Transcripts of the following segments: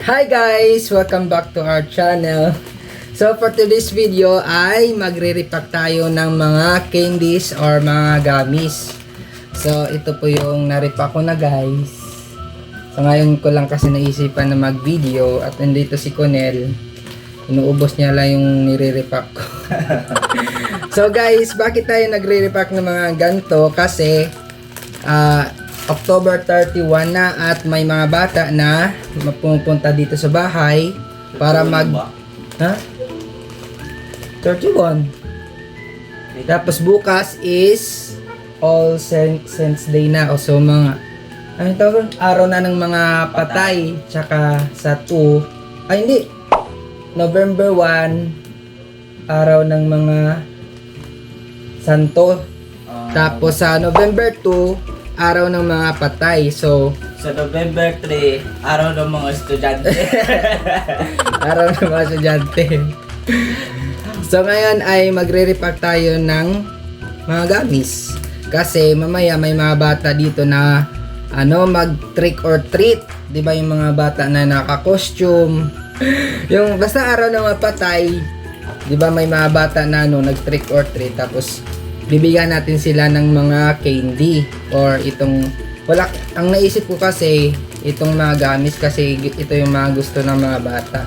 Hi guys! Welcome back to our channel. So for today's video ay magre-repack tayo ng mga candies or mga gummies. So ito po yung na-repack ko na guys. So ngayon ko lang kasi naisipan na mag-video at nandito si Conel. Inuubos niya lang yung nire-repack ko. So guys, bakit tayo nagre-repack ng mga ganito? Kasi October 31 na at may mga bata na pupunta dito sa bahay para ha? 31. Tapos bukas is All Saints Day na. So mga ano tawag? Araw na ng mga patay. Tsaka sa 2 ay hindi, November 1 araw ng mga santo. Tapos sa November 2 araw ng mga patay. So, sa November 3, araw ng mga estudyante. araw ng mga estudyante. So, ngayon ay magre-repack tayo ng mga gummies. Kasi mamaya may mga bata dito na mag trick or treat. 'Di ba yung mga bata na naka-costume? Yung basta araw ng mga patay, 'di ba may mga bata na nag trick or treat tapos bibigyan natin sila ng mga candy or itong ang naisip ko kasi itong mga gamis kasi ito yung mga gusto ng mga bata.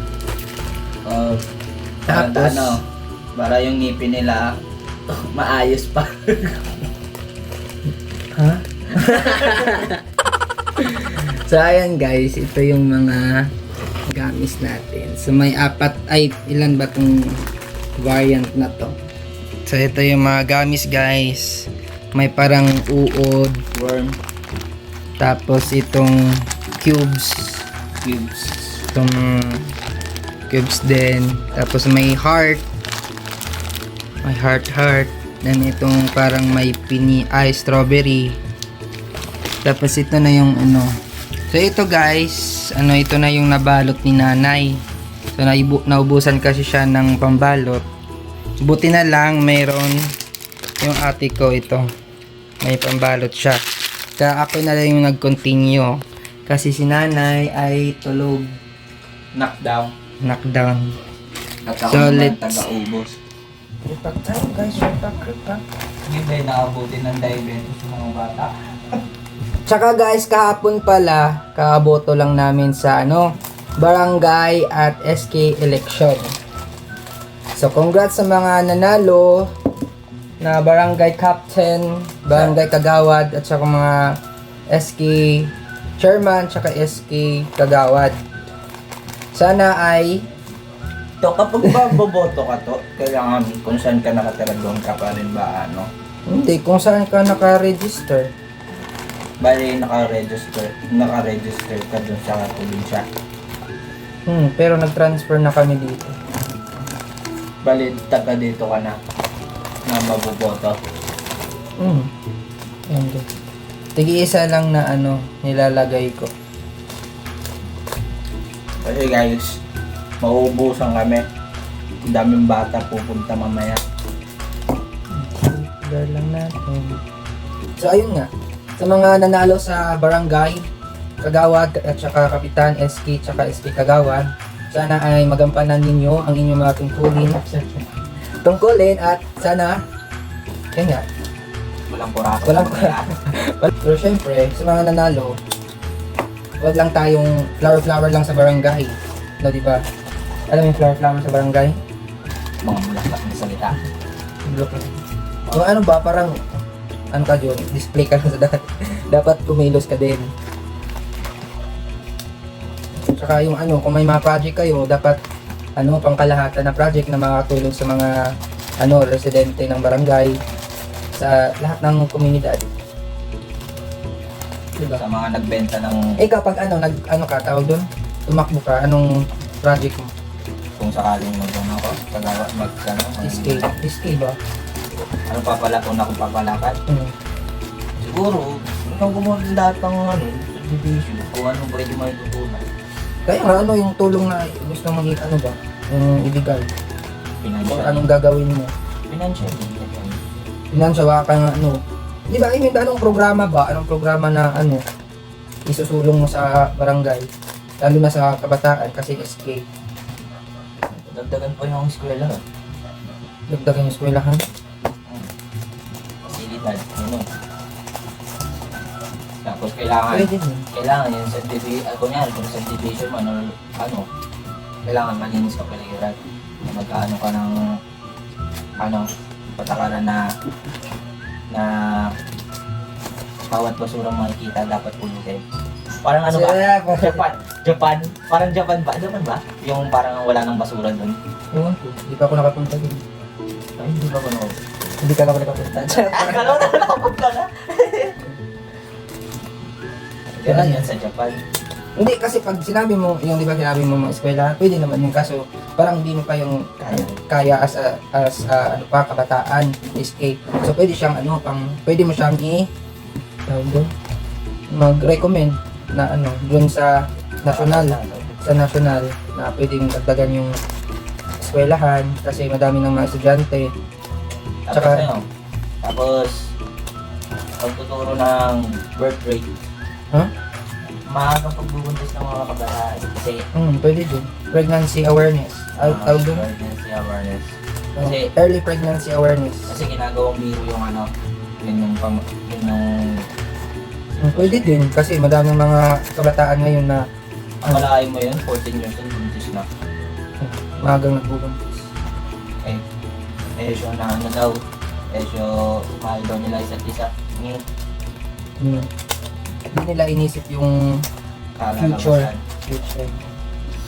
Tapos para yung ngipin nila maayos pa. Ha? So ayan guys, ito yung mga gamis natin. So may ilan ba tong variant na to? So ito yung mga gamis guys. May parang uod, Worm. tapos itong cubes. Itong cubes din. Tapos may heart. May heart. Then itong parang may strawberry. Tapos ito na yung So ito guys, ito na yung nabalot ni nanay. So naubusan kasi siya ng pambalot. Buti na lang mayroon yung ate ko ito. May pambalot siya. Kaya ako na lang yung nag-continue. Kasi si nanay ay tulog. Knockdown. At ako So, naman let's taga-ubos. Repack tayo guys. Repack. Hindi ba nakabuti ng diabetes sa mga bata? Tsaka guys, kahapon pala, kaaboto lang namin sa barangay at SK election. So, congrats sa mga nanalo na barangay captain, barangay kagawad, at saka mga SK chairman, tsaka SK kagawad. Sana ay To, kapag ba boboto ka to, kailangan kung saan ka nakatira doon ka pa rin ba hindi, kung saan ka naka-register. Bali naka-register ka doon sa probinsya. Pero nag-transfer na kami dito. Bali taga dito ka na maboboto. Hindi. Tigi-isa lang na nilalagay ko. Kasi guys, mauubusan kami. Ang daming bata pupunta mamaya. Sugar lang natin. So ayun nga. Sa mga nanalo sa barangay, kagawad at saka kapitan, SK tsaka SK kagawad, sana ay magampanan ninyo ang inyong mga tungkulin at sana yun nga. Walang kurasa. Pero syempre, sa mga nanalo, wag lang tayong flower lang sa barangay. No, di ba? Alam mo yung flower sa barangay? Mga bulaklak na salita. Yung parang ka dyan, display ka lang sa dapat kumilos ka din. Saka yung kung may mga project kayo, dapat pangkalahatan na project na makakatulong sa mga residente ng barangay, sa lahat ng komunidad. Diba? Sa mga nagbenta ng Kapag ka tawag doon, tumakbo ka, anong project mo? kung sakaling SK ba? Ano papalakad? Siguro, kung gumawa lahat ng subdivision, kung ano ba yung may tutunan. Kaya nga yung tulong na gusto mong yung ibigay? Or anong gagawin mo? Financial. Baka nga di ba, anong programa ba? Anong programa na isusulong mo sa barangay? Lalo na sa kabataan kasi SK. Dagdagan pa yung eskwela. Dagdagan yung eskwelahan. Fasilidad. Ano? Tapos kailangan Pwede din. yung subdivision, kunyari kung subdivision mo, ano, kailangan malinis ka paligiran. Magkaano ka ng, patakaran na bawat basurang makikita dapat pulutin. Parang ano ba? Parang Japan ba? Yung parang wala nang basura doon. Ewan ko, hindi pa ako nakapunta dun. Ay, hindi ba ko Hindi ka ako nakapunta. Akala ko na nakapunta na. Ganun yan sa Japan. Hindi, kasi pag sinabi mo, yung di ba sinabi mo mga eskwela, pwede naman yung kaso, parang hindi mo pa yung kaya as ano pa, kabataan, SK. So pwede siyang pwede mo siyang tawag doon, mag-recommend na doon sa national na pwedeng dagdagan yung eskwelahan kasi madami ng mga estudyante. Tapos pagtuturo ng birth rate. Maagang pagbubuntis ng mga kabataan kasi pwede din. Pregnancy awareness. Tawag doon. Pregnancy awareness. Kasi Early pregnancy awareness. kasi ginagawang biro yung yun yung Pwede din kasi madaming mga kabataan ngayon na akalain mo yun, 14 years old, buntis na. maagang nagbubuntis. Siya na daw, mahal daw nila isa't isa. Hindi nila inisip yung future.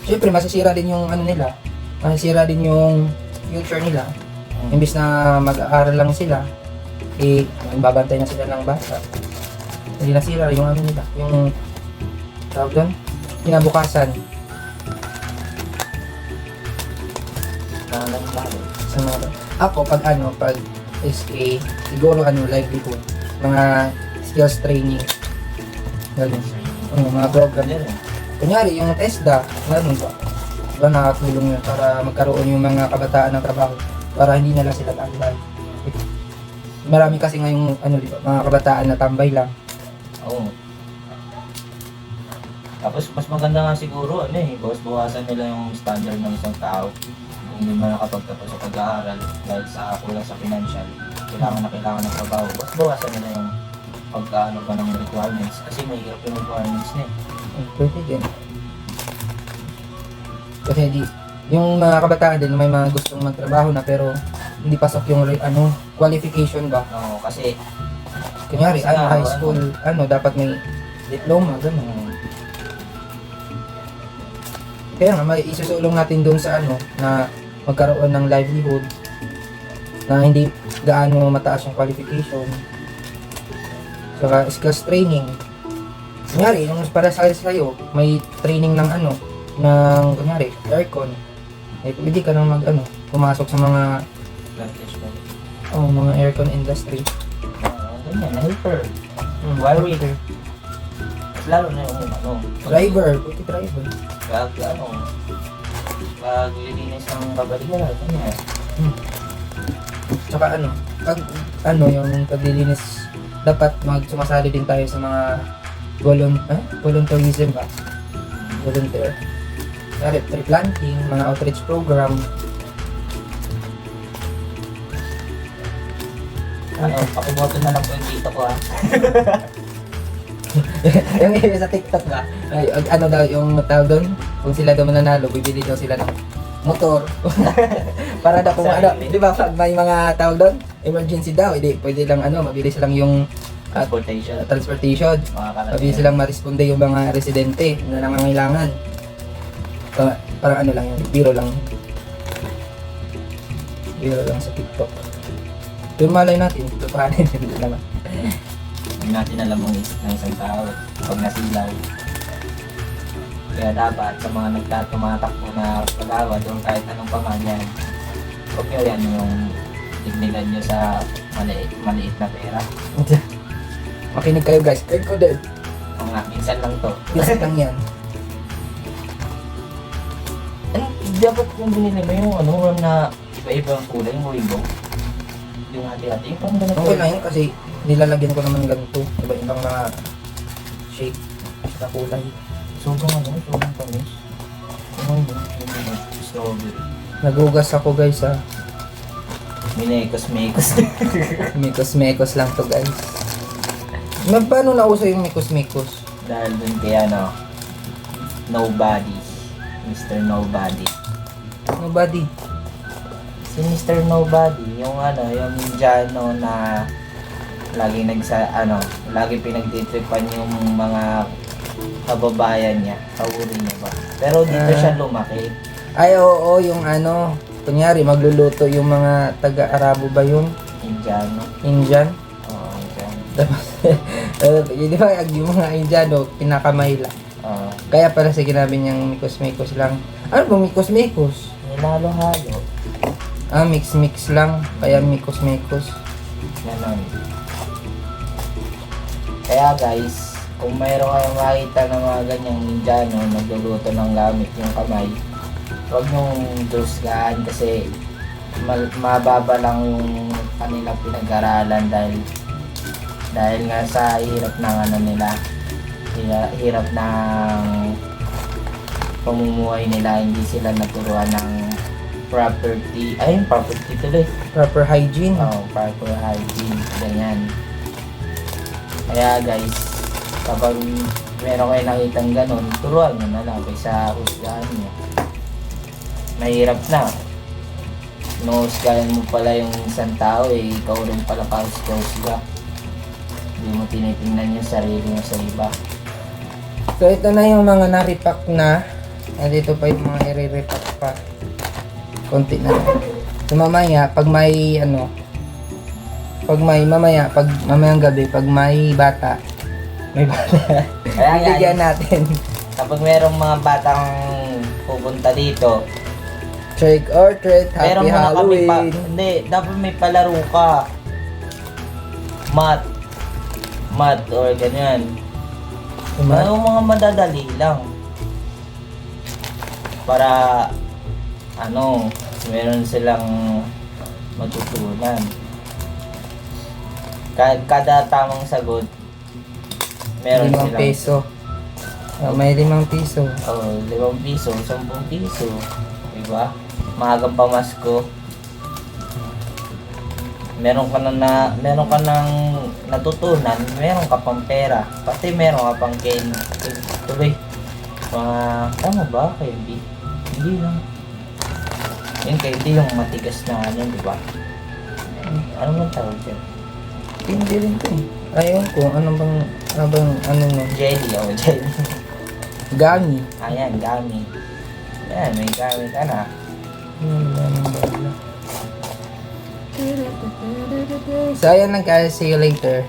Siyempre masisira din yung nila. Masisira din yung future nila. Imbis na mag-aaral lang sila, babantay na sila ng bata. Hindi nasira yung nila. Yung tawag doon, kinabukasan. Sa mga ako pag SK, siguro livelihood, mga skills training. Ganun. Mga program. Kunyari, yung TESDA, ganun ba? Diba nakatulong yun para magkaroon yung mga kabataan ng trabaho para hindi na lang sila tambay. Marami kasi ngayong diba, mga kabataan na tambay lang. Oo. Tapos mas maganda nga siguro, bawas-bawasan nila yung standard ng isang tao. Kung hindi man nakapagtapos sa pag-aaral dahil sa kulang sa financial, kailangan ng trabaho. Bawas-bawasan nila yung pagkaano pa ng requirements kasi mahirap yung requirements na Pwede din. Kasi yung mga kabataan din may mga gustong magtrabaho na pero hindi pasok yung qualification ba? Oo, kasi Kunyari, high school, dapat may diploma, gano'n. Kaya nga, may isusulong natin doon sa na magkaroon ng livelihood na hindi gaano mataas yung qualification. Saka skills training. Kunyari, yung para sa'yo, may training ng kunyari, aircon. Pwede ka nang pumasok sa mga mga aircon industry. ganyan, helper. Wiring. Lalo na yung Driver, pwede driver. pag lilinis ng babalikan, ganyan. Tsaka yung paglilinis, dapat sumasali din tayo sa mga volunteerism ba? Volunteer. Tree planting, mga outreach program. Pakiboto na lang po yung dito ko Yung sa TikTok ba? Daw yung tawag doon? Kung sila daw mananalo, bibili daw sila ng motor. Para daw kung di ba pag may mga tawag doon, emergency daw, pwede lang mabilis lang yung transportation. Mabilis silang maresponde yung mga residente na nangangailangan. Parang lang yun, biro lang sa TikTok. Pero malay natin, ito paano hindi naman. Hindi natin alam ang isip ng isang tao pag nasilaw. Kaya dapat sa mga tumatakbo na pag-awa doon kahit anong pamanyan, huwag nyo yan yung tignilan nyo sa maliit na pera. Makinig kayo guys, kahit ko din. O nga, minsan lang to. Minsan lang yan. Dapat kung binili mo yung na iba-ibang kulay, yung rainbow. Yung hati-hati, parang ganito. Okay lang yun kasi nilalagyan ko naman ganito. Iba-ibang mga shape na kulay. Sobrang tamis. Strawberry. Nagugas ako guys ah. Minekos-mekos. Mikos-mekos lang to guys. Paano nauso yung mikos-mikos? Dahil dun kay Nobody. Mr. Nobody. Nobody. Si Mr. Nobody, yung yung Indiano na lagi lagi pinagtitripan yung mga kababayan niya. Kauri niya ba? Pero dito siya lumaki. Ay oo, yung kunyari magluluto yung mga taga-Arabo ba yun? Indiano. Indian? Oo, Indiano. Tapos, di ba yung mga Indiano, pinakamay lang. Oo. Kaya pala sige namin yung mikos-mikos lang. Ano ba mikos-mikos? Nilalo-halo. Mix-mix lang. Kaya mikos-mikos. Ganon. Kaya guys, kung mayroon kayong makita ng mga ganyang Indiano nagluluto ng gamit yung kamay, huwag nyong dusgaan kasi mababa lang yung kanilang pinag-aralan dahil nga sa hirap ng nila, hirap ng pamumuhay nila, hindi sila naturuan ng property tuloy. Proper hygiene. Proper hygiene, ganyan. Kaya guys, kapag meron kayo nakitang ganun, turuan nyo na lang kaysa husgahan nyo. Mahirap na. Husgahan mo pala yung isang tao ikaw rin pala kahusga. Hindi mo tinitingnan yung sarili mo sa iba. So ito na yung mga naripak na. Dito pa yung mga i-repack pa. Konti na lang. So mamaya, pag mamayang gabi, pag may bata, Kaya bigyan natin. kapag merong mga batang pupunta dito, Trick or treat, meron happy muna kami Halloween. hindi, dapat may palaro ka. Math or ganyan. Ano mga madadali lang. Para meron silang matutunan. Kada tamang sagot, meron 5 silang peso. May 5 piso. 5 piso, 10 piso. Diba? Maagang pamasko. Meron ka nang natutunan, meron ka pang pera, pati meron ka pang tuloy. Tama ba, candy? Hindi lang. Yung candy yung matigas na di ba? Ano man tawag dyan? Hindi rin to eh. Ayun ko, ano no? Jelly, jelly. Gami. Ayan, gami. Ayan, may gami ka na. So ayan lang guys, see you later.